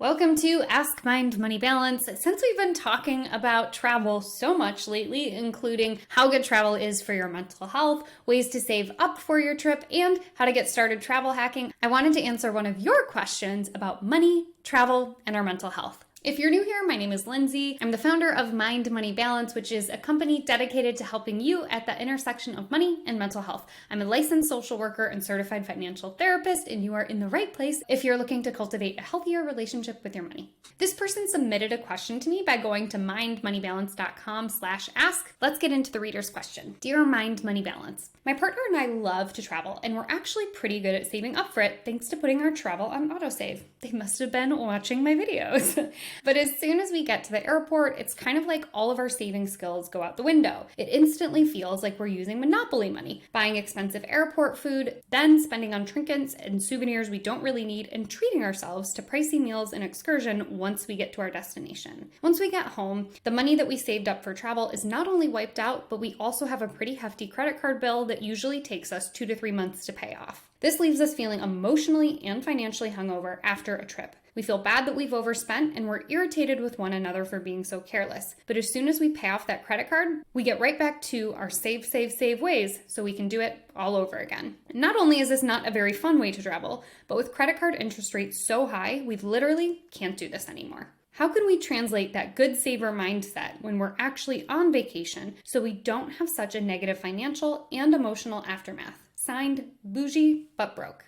Welcome to Ask Mind Money Balance. Since we've been talking about travel so much lately, including how good travel is for your mental health, ways to save up for your trip, and how to get started travel hacking, I wanted to answer one of your questions about money, travel, and our mental health. If you're new here, my name is Lindsay. I'm the founder of Mind Money Balance, which is a company dedicated to helping you at the intersection of money and mental health. I'm a licensed social worker and certified financial therapist, and you are in the right place if you're looking to cultivate a healthier relationship with your money. This person submitted a question to me by going to mindmoneybalance.com/ask. Let's get into the reader's question. Dear Mind Money Balance, my partner and I love to travel, and we're actually pretty good at saving up for it thanks to putting our travel on autosave. They must have been watching my videos. But as soon as we get to the airport, it's kind of like all of our saving skills go out the window. It instantly feels like we're using Monopoly money, buying expensive airport food, then spending on trinkets and souvenirs we don't really need, and treating ourselves to pricey meals and excursion once we get to our destination. Once we get home, the money that we saved up for travel is not only wiped out, but we also have a pretty hefty credit card bill that usually takes us 2 to 3 months to pay off. This leaves us feeling emotionally and financially hungover after a trip. We feel bad that we've overspent, and we're irritated with one another for being so careless. But as soon as we pay off that credit card, we get right back to our save ways so we can do it all over again. Not only is this not a very fun way to travel, but with credit card interest rates so high, we literally can't do this anymore. How can we translate that good saver mindset when we're actually on vacation so we don't have such a negative financial and emotional aftermath? Signed, Bougie But Broke.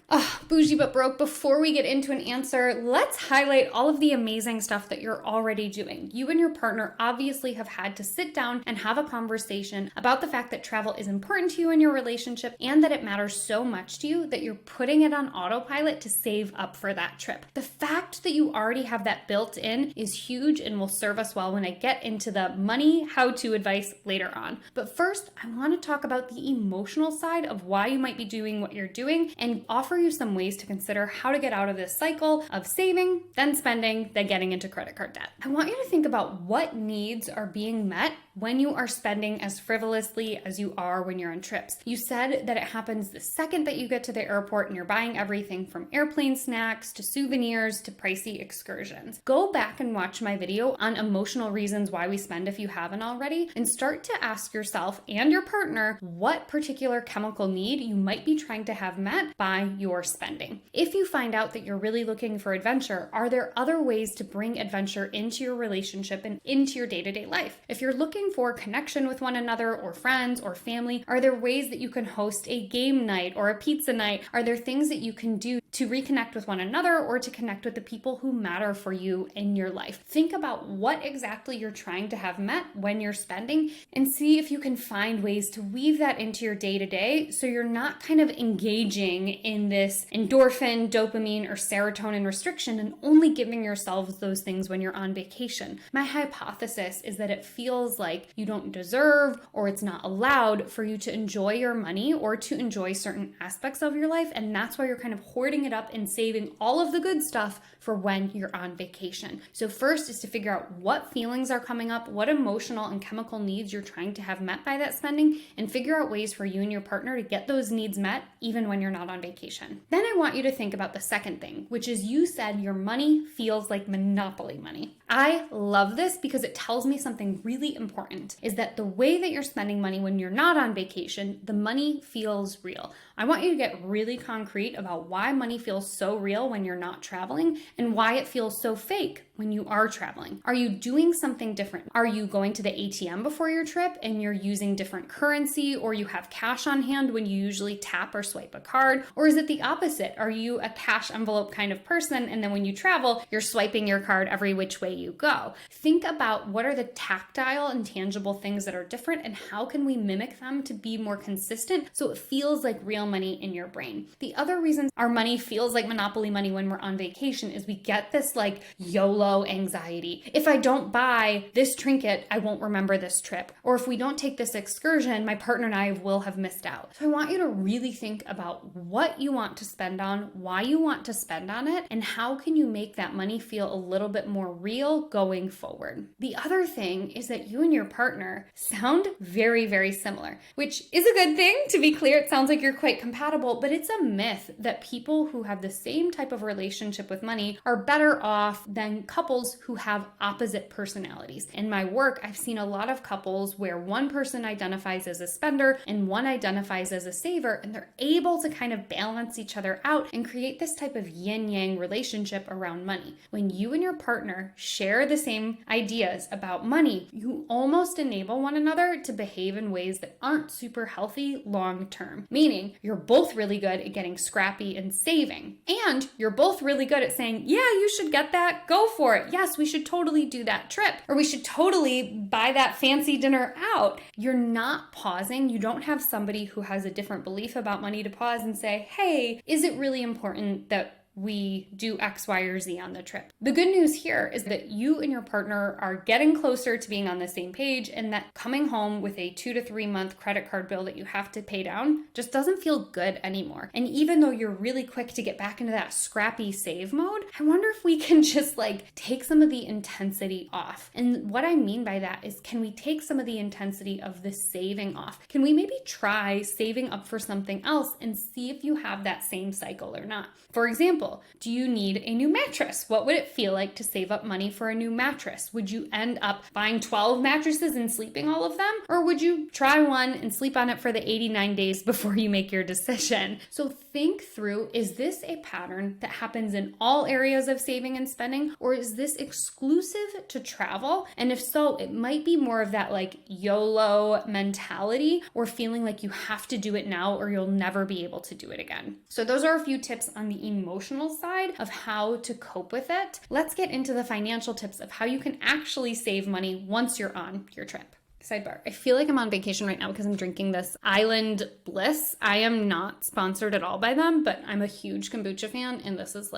Bougie But Broke. Before we get into an answer, let's highlight all of the amazing stuff that you're already doing. You and your partner obviously have had to sit down and have a conversation about the fact that travel is important to you in your relationship and that it matters so much to you that you're putting it on autopilot to save up for that trip. The fact that you already have that built in is huge and will serve us well when I get into the money how-to advice later on. But first, I want to talk about the emotional side of why you might be doing what you're doing and offer you some ways to consider how to get out of this cycle of saving, then spending, then getting into credit card debt. I want you to think about what needs are being met when you are spending as frivolously as you are when you're on trips. You said that it happens the second that you get to the airport and you're buying everything from airplane snacks to souvenirs to pricey excursions. Go back and watch my video on emotional reasons why we spend if you haven't already, and start to ask yourself and your partner what particular chemical need you might be trying to have met by your spending. If you find out that you're really looking for adventure, are there other ways to bring adventure into your relationship and into your day-to-day life? If you're looking for connection with one another or friends or family, are there ways that you can host a game night or a pizza night? Are there things that you can do to reconnect with one another or to connect with the people who matter for you in your life? Think about what exactly you're trying to have met when you're spending and see if you can find ways to weave that into your day-to-day so you're not kind of engaging in this endorphin, dopamine, or serotonin restriction and only giving yourselves those things when you're on vacation. My hypothesis is that it feels like you don't deserve or it's not allowed for you to enjoy your money or to enjoy certain aspects of your life, and that's why you're kind of hoarding it up and saving all of the good stuff for when you're on vacation. So first is to figure out what feelings are coming up, what emotional and chemical needs you're trying to have met by that spending, and figure out ways for you and your partner to get those needs met even when you're not on vacation. Then I want you to think about the second thing, which is you said your money feels like Monopoly money. I love this because it tells me something really important, is that the way that you're spending money when you're not on vacation, the money feels real. I want you to get really concrete about why money feels so real when you're not traveling and why it feels so fake when you are traveling. Are you doing something different? Are you going to the ATM before your trip and you're using different currency, or you have cash on hand when you usually tap or swipe a card? Or is it the opposite? Are you a cash envelope kind of person and then when you travel, you're swiping your card every which way you go? Think about what are the tactile and tangible things that are different and how can we mimic them to be more consistent so it feels like real money in your brain. The other reason our money feels like Monopoly money when we're on vacation is we get this like YOLO FOMO anxiety. If I don't buy this trinket, I won't remember this trip. Or if we don't take this excursion, my partner and I will have missed out. So I want you to really think about what you want to spend on, why you want to spend on it, and how can you make that money feel a little bit more real going forward. The other thing is that you and your partner sound very, very similar, which is a good thing. To be clear, it sounds like you're quite compatible, but it's a myth that people who have the same type of relationship with money are better off than couples who have opposite personalities. In my work, I've seen a lot of couples where one person identifies as a spender and one identifies as a saver, and they're able to kind of balance each other out and create this type of yin-yang relationship around money. When you and your partner share the same ideas about money, you almost enable one another to behave in ways that aren't super healthy long-term, meaning you're both really good at getting scrappy and saving, and you're both really good at saying, yeah, you should get that, go for it. Yes, we should totally do that trip, or we should totally buy that fancy dinner out. You're not pausing. You don't have somebody who has a different belief about money to pause and say, hey, is it really important that we do X, Y, or Z on the trip? The good news here is that you and your partner are getting closer to being on the same page, and that coming home with a 2 to 3 month credit card bill that you have to pay down just doesn't feel good anymore. And even though you're really quick to get back into that scrappy save mode, I wonder if we can just take some of the intensity off. And what I mean by that is, can we take some of the intensity of the saving off? Can we maybe try saving up for something else and see if you have that same cycle or not? For example, do you need a new mattress? What would it feel like to save up money for a new mattress? Would you end up buying 12 mattresses and sleeping all of them? Or would you try one and sleep on it for the 89 days before you make your decision? So think through, is this a pattern that happens in all areas of saving and spending, or is this exclusive to travel? And if so, it might be more of that YOLO mentality, or feeling like you have to do it now or you'll never be able to do it again. So those are a few tips on the emotional side of how to cope with it. Let's get into the financial tips of how you can actually save money once you're on your trip. Sidebar, I feel like I'm on vacation right now because I'm drinking this Island Bliss. I am not sponsored at all by them, but I'm a huge kombucha fan, and this is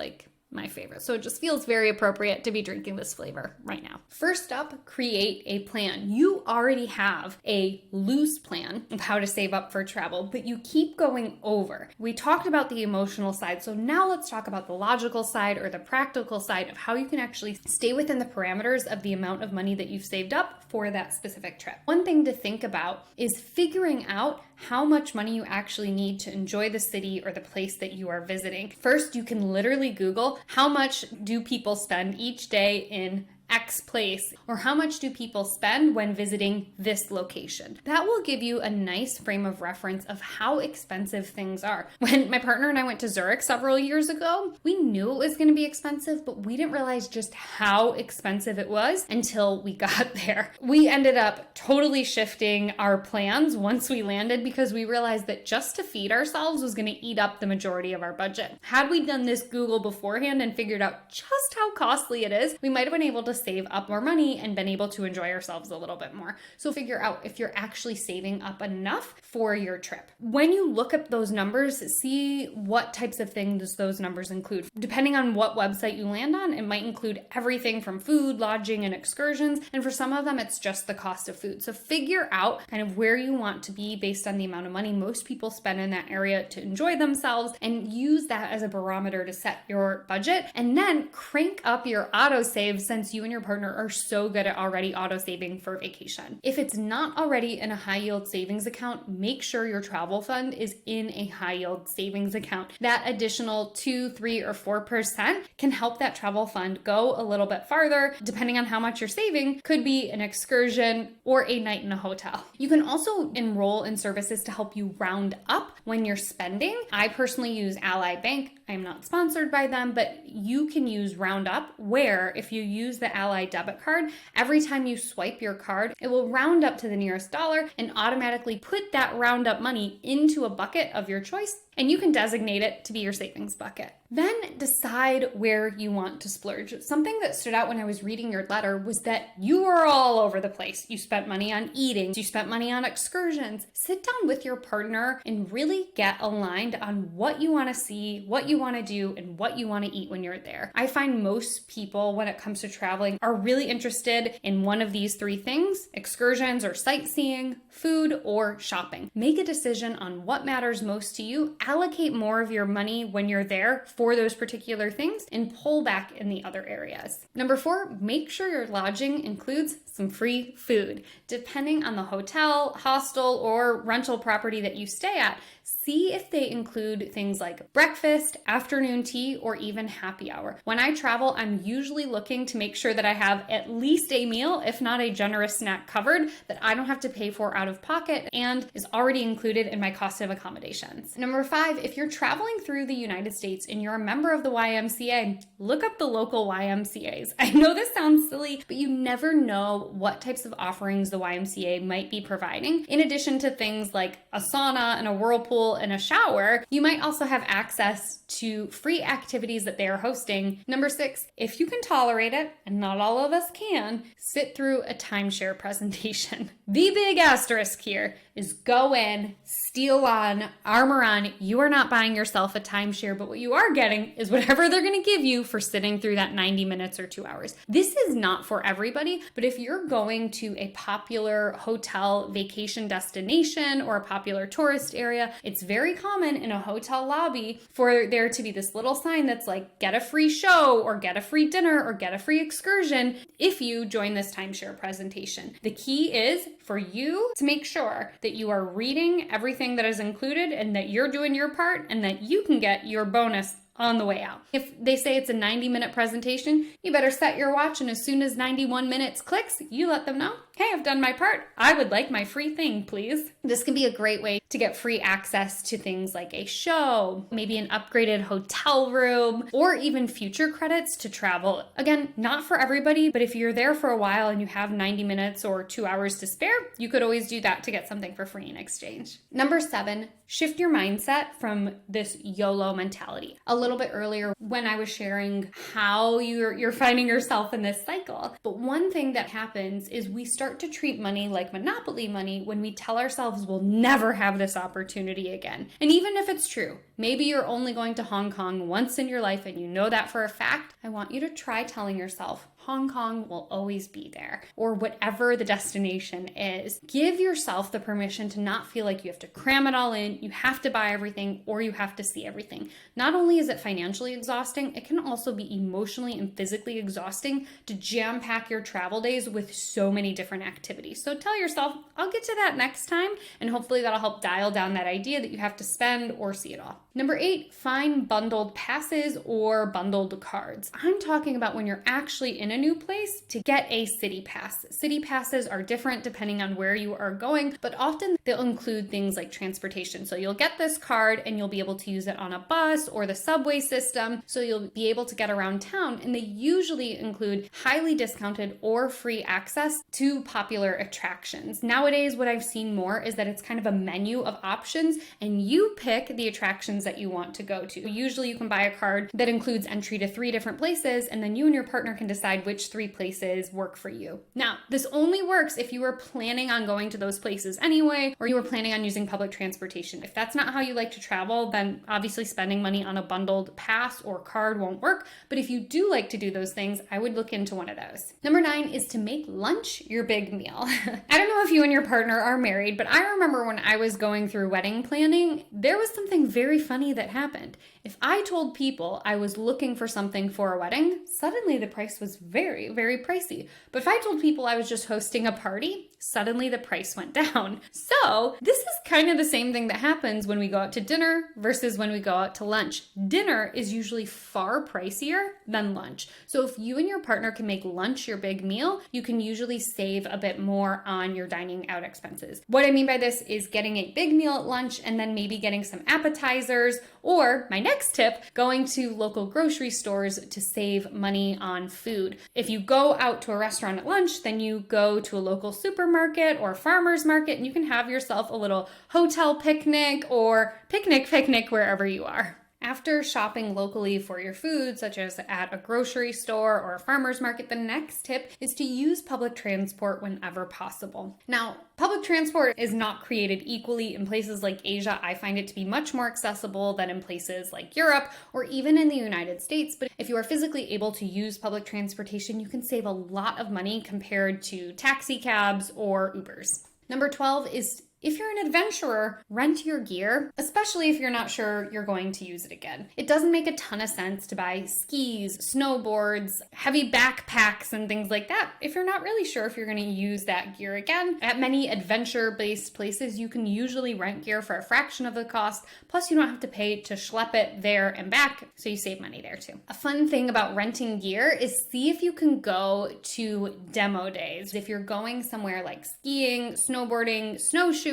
my favorite. So it just feels very appropriate to be drinking this flavor right now. First up, create a plan. You already have a loose plan of how to save up for travel, but you keep going over. We talked about the emotional side, so now let's talk about the logical side or the practical side of how you can actually stay within the parameters of the amount of money that you've saved up for that specific trip. One thing to think about is figuring out how much money you actually need to enjoy the city or the place that you are visiting. First, you can literally Google, how much do people spend each day in X place, or how much do people spend when visiting this location? That will give you a nice frame of reference of how expensive things are. When my partner and I went to Zurich several years ago, we knew it was going to be expensive, but we didn't realize just how expensive it was until we got there. We ended up totally shifting our plans once we landed because we realized that just to feed ourselves was going to eat up the majority of our budget. Had we done this Google beforehand and figured out just how costly it is, we might have been able to save up more money and been able to enjoy ourselves a little bit more. So figure out if you're actually saving up enough for your trip. When you look at those numbers, see what types of things those numbers include. Depending on what website you land on, it might include everything from food, lodging, and excursions. And for some of them, it's just the cost of food. So figure out kind of where you want to be based on the amount of money most people spend in that area to enjoy themselves, and use that as a barometer to set your budget. And then crank up your autosave, since you and your partner are so good at already auto saving for vacation. If it's not already in a high yield savings account, make sure your travel fund is in a high yield savings account. That additional 2, 3, or 4% can help that travel fund go a little bit farther. Depending on how much you're saving, could be an excursion or a night in a hotel. You can also enroll in services to help you round up when you're spending. I personally use Ally Bank. I'm not sponsored by them, but you can use Roundup, where if you use the Ally debit card, every time you swipe your card, it will round up to the nearest dollar and automatically put that roundup money into a bucket of your choice and you can designate it to be your savings bucket. Then decide where you want to splurge. Something that stood out when I was reading your letter was that you are all over the place. You spent money on eating, you spent money on excursions. Sit down with your partner and really get aligned on what you want to see, what you want to do, and what you want to eat when you're there. I find most people, when it comes to traveling, are really interested in one of these three things: excursions or sightseeing, food, or shopping. Make a decision on what matters most to you, allocate more of your money when you're there for those particular things, and pull back in the other areas. Number 4, make sure your lodging includes some free food. Depending on the hotel, hostel, or rental property that you stay at, see if they include things like breakfast, afternoon tea, or even happy hour. When I travel, I'm usually looking to make sure that I have at least a meal, if not a generous snack covered, that I don't have to pay for out of pocket and is already included in my cost of accommodations. Number 5, if you're traveling through the United States and you're a member of the YMCA, look up the local YMCAs. I know this sounds silly, but you never know what types of offerings the YMCA might be providing. In addition to things like a sauna and a whirlpool and a shower, you might also have access to free activities that they are hosting. Number 6, if you can tolerate it, and not all of us can, sit through a timeshare presentation. The big asterisk here is go in, steal on, armor on. You are not buying yourself a timeshare, but what you are getting is whatever they're going to give you for sitting through that 90 minutes or 2 hours. This is not for everybody, but if you're going to a popular hotel vacation destination or a popular tourist area, it's very common in a hotel lobby for there to be this little sign that's like, get a free show or get a free dinner or get a free excursion if you join this timeshare presentation. The key is for you to make sure that you are reading everything that is included and that you're doing your part and that you can get your bonus on the way out. If they say it's a 90-minute presentation, you better set your watch, and as soon as 91 minutes clicks, you let them know, hey, I've done my part. I would like my free thing, please. This can be a great way to get free access to things like a show, maybe an upgraded hotel room, or even future credits to travel. Again, not for everybody, but if you're there for a while and you have 90 minutes or 2 hours to spare, you could always do that to get something for free in exchange. Number 7, shift your mindset from this YOLO mentality. A little bit earlier when I was sharing how you're finding yourself in this cycle. But one thing that happens is we start to treat money like monopoly money when we tell ourselves we'll never have this opportunity again. And even if it's true, maybe you're only going to Hong Kong once in your life and you know that for a fact, I want you to try telling yourself, Hong Kong will always be there, or whatever the destination is. Give yourself the permission to not feel like you have to cram it all in, you have to buy everything, or you have to see everything. Not only is it financially exhausting, it can also be emotionally and physically exhausting to jam-pack your travel days with so many different activities. So tell yourself, I'll get to that next time, and hopefully that'll help dial down that idea that you have to spend or see it all. Number 8, find bundled passes or bundled cards. I'm talking about when you're actually in a new place to get a city pass. City passes are different depending on where you are going, but often they'll include things like transportation. So you'll get this card and you'll be able to use it on a bus or the subway system. So you'll be able to get around town, and they usually include highly discounted or free access to popular attractions. Nowadays, what I've seen more is that it's kind of a menu of options and you pick the attractions that you want to go to. Usually you can buy a card that includes entry to 3 different places, and then you and your partner can decide which 3 places work for you. Now, this only works if you were planning on going to those places anyway, or you were planning on using public transportation. If that's not how you like to travel, then obviously spending money on a bundled pass or card won't work. But if you do like to do those things, I would look into one of those. Number 9 is to make lunch your big meal. I don't know if you and your partner are married, but I remember when I was going through wedding planning, there was something very funny that happened. If I told people I was looking for something for a wedding, suddenly the price was very, very pricey. But if I told people I was just hosting a party, suddenly the price went down. So this is kind of the same thing that happens when we go out to dinner versus when we go out to lunch. Dinner is usually far pricier than lunch. So if you and your partner can make lunch your big meal, you can usually save a bit more on your dining out expenses. What I mean by this is getting a big meal at lunch and then maybe getting some appetizers, or my next next tip, going to local grocery stores to save money on food. If you go out to a restaurant at lunch, then you go to a local supermarket or farmer's market and you can have yourself a little hotel picnic or picnic wherever you are. After shopping locally for your food, such as at a grocery store or a farmer's market, the next tip is to use public transport whenever possible. Now, public transport is not created equally. In places like Asia, I find it to be much more accessible than in places like Europe or even in the United States. But if you are physically able to use public transportation, you can save a lot of money compared to taxi cabs or Ubers. Number 12 is, if you're an adventurer, rent your gear, especially if you're not sure you're going to use it again. It doesn't make a ton of sense to buy skis, snowboards, heavy backpacks, and things like that if you're not really sure if you're going to use that gear again. At many adventure-based places, you can usually rent gear for a fraction of the cost, plus you don't have to pay to schlep it there and back, so you save money there too. A fun thing about renting gear is see if you can go to demo days. If you're going somewhere like skiing, snowboarding, snowshoeing,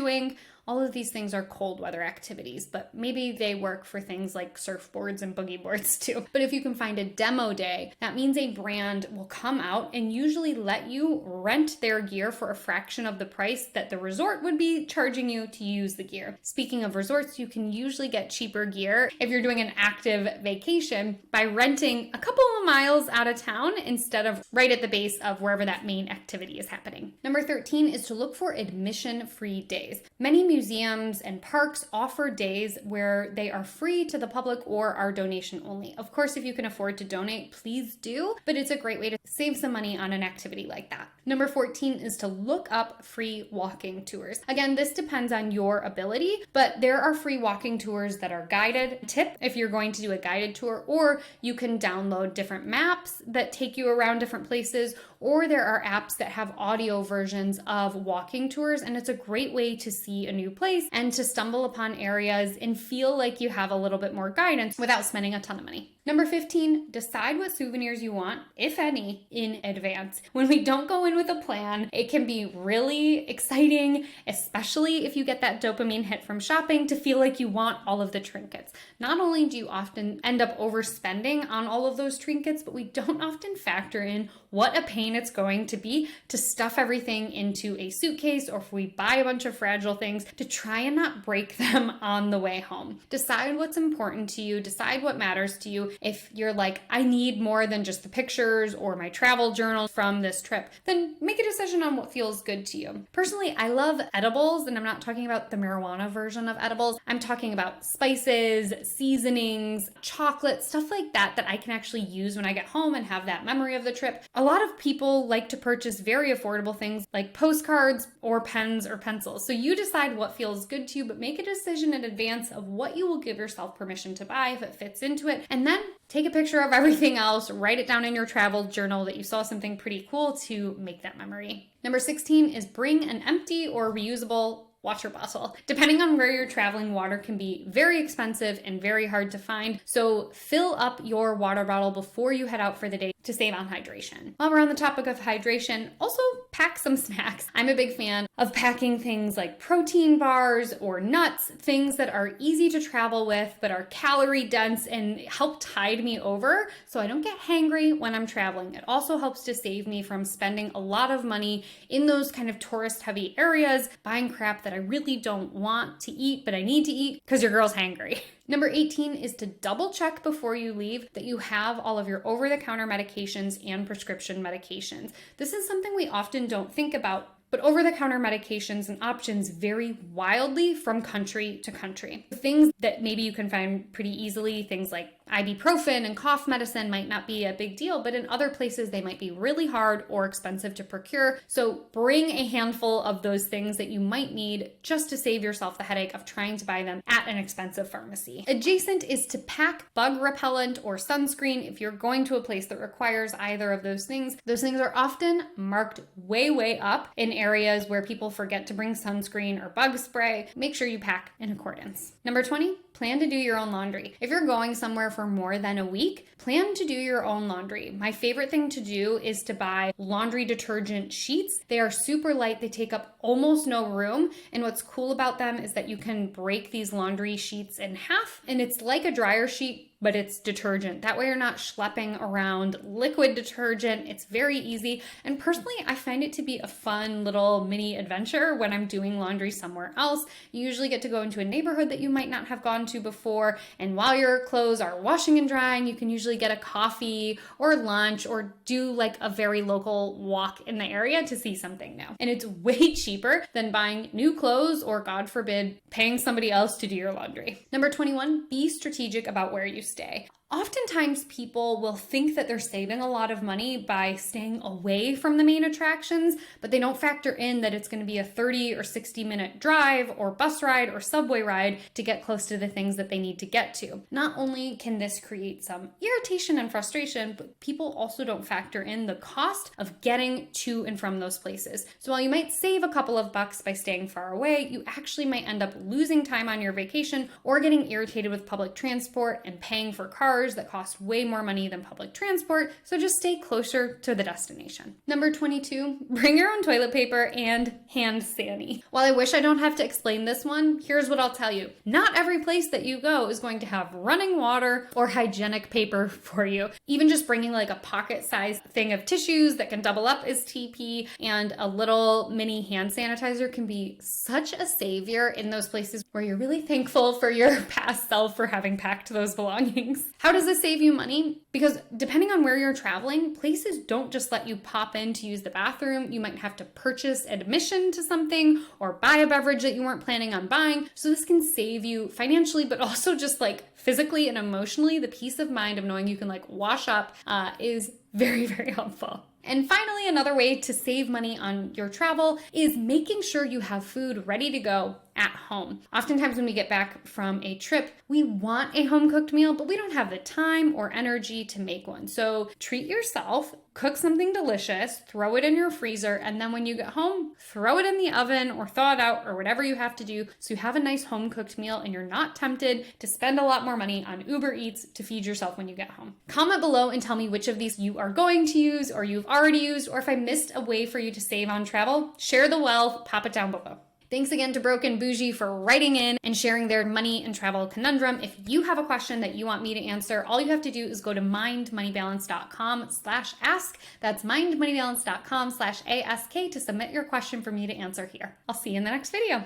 all of these things are cold weather activities, but maybe they work for things like surfboards and boogie boards too. But if you can find a demo day, that means a brand will come out and usually let you rent their gear for a fraction of the price that the resort would be charging you to use the gear. Speaking of resorts, you can usually get cheaper gear if you're doing an active vacation by renting a couple of miles out of town instead of right at the base of wherever that main activity is happening. Number 13 is to look for admission-free days. Many museums and parks offer days where they are free to the public or are donation only. Of course, if you can afford to donate, please do, but it's a great way to save some money on an activity like that. Number 14 is to look up free walking tours. Again, this depends on your ability, but there are free walking tours that are guided. Tip if you're going to do a guided tour, or you can download different maps that take you around different places, or there are apps that have audio versions of walking tours, and it's a great way to see a new place and to stumble upon areas and feel like you have a little bit more guidance without spending a ton of money. Number 15, decide what souvenirs you want, if any, in advance. When we don't go in with a plan, it can be really exciting, especially if you get that dopamine hit from shopping to feel like you want all of the trinkets. Not only do you often end up overspending on all of those trinkets, but we don't often factor in what a pain it's going to be to stuff everything into a suitcase, or if we buy a bunch of fragile things, to try and not break them on the way home. Decide what's important to you, decide what matters to you. If you're like, I need more than just the pictures or my travel journal from this trip, then make a decision on what feels good to you. Personally, I love edibles, and I'm not talking about the marijuana version of edibles. I'm talking about spices, seasonings, chocolate, stuff like that I can actually use when I get home and have that memory of the trip. A lot of people like to purchase very affordable things like postcards or pens or pencils. So you decide what feels good to you, but make a decision in advance of what you will give yourself permission to buy if it fits into it. And then take a picture of everything else, write it down in your travel journal that you saw something pretty cool to make that memory. Number 16 is bring an empty or reusable water bottle. Depending on where you're traveling, water can be very expensive and very hard to find. So fill up your water bottle before you head out for the day to save on hydration. While we're on the topic of hydration, also pack some snacks. I'm a big fan of packing things like protein bars or nuts, things that are easy to travel with but are calorie dense and help tide me over so I don't get hangry when I'm traveling. It also helps to save me from spending a lot of money in those kind of tourist heavy areas, buying crap that I really don't want to eat but I need to eat because your girl's hangry. Number 18 is to double check before you leave that you have all of your over-the-counter medications and prescription medications. This is something we often don't think about, but over-the-counter medications and options vary wildly from country to country. Things that maybe you can find pretty easily, things like ibuprofen and cough medicine, might not be a big deal, but in other places they might be really hard or expensive to procure. So bring a handful of those things that you might need just to save yourself the headache of trying to buy them at an expensive pharmacy. Adjacent is to pack bug repellent or sunscreen if you're going to a place that requires either of those things. Those things are often marked way up in areas where people forget to bring sunscreen or bug spray. Make sure you pack in accordance. Number 20, plan to do your own laundry. If you're going somewhere for for more than a week, plan to do your own laundry. My favorite thing to do is to buy laundry detergent sheets. They are super light, they take up almost no room, and what's cool about them is that you can break these laundry sheets in half, and it's like a dryer sheet, but it's detergent. That way you're not schlepping around liquid detergent. It's very easy. And personally, I find it to be a fun little mini adventure when I'm doing laundry somewhere else. You usually get to go into a neighborhood that you might not have gone to before. And while your clothes are washing and drying, you can usually get a coffee or lunch or do like a very local walk in the area to see something new. And it's way cheaper than buying new clothes or, God forbid, paying somebody else to do your laundry. Number 21, be strategic about where you stay. Oftentimes people will think that they're saving a lot of money by staying away from the main attractions, but they don't factor in that it's going to be a 30 or 60-minute drive or bus ride or subway ride to get close to the things that they need to get to. Not only can this create some irritation and frustration, but people also don't factor in the cost of getting to and from those places. So while you might save a couple of bucks by staying far away, you actually might end up losing time on your vacation or getting irritated with public transport and paying for cars that cost way more money than public transport, so just stay closer to the destination. Number 22, bring your own toilet paper and hand sani. While I wish I don't have to explain this one, here's what I'll tell you. Not every place that you go is going to have running water or hygienic paper for you. Even just bringing like a pocket-sized thing of tissues that can double up as TP and a little mini hand sanitizer can be such a savior in those places where you're really thankful for your past self for having packed those belongings. How does this save you money? Because depending on where you're traveling, places don't just let you pop in to use the bathroom. You might have to purchase admission to something or buy a beverage that you weren't planning on buying. So this can save you financially, but also just like physically and emotionally. The peace of mind of knowing you can like wash up is very, very helpful. And finally, another way to save money on your travel is making sure you have food ready to go at home. Oftentimes when we get back from a trip, we want a home-cooked meal, but we don't have the time or energy to make one. So treat yourself, cook something delicious, throw it in your freezer, and then when you get home, throw it in the oven or thaw it out or whatever you have to do so you have a nice home-cooked meal and you're not tempted to spend a lot more money on Uber Eats to feed yourself when you get home. Comment below and tell me which of these you are going to use or you've already used, or if I missed a way for you to save on travel, share the wealth, pop it down below. Thanks again to Broke and Bougie for writing in and sharing their money and travel conundrum. If you have a question that you want me to answer, all you have to do is go to mindmoneybalance.com/ask. That's mindmoneybalance.com/ask to submit your question for me to answer here. I'll see you in the next video.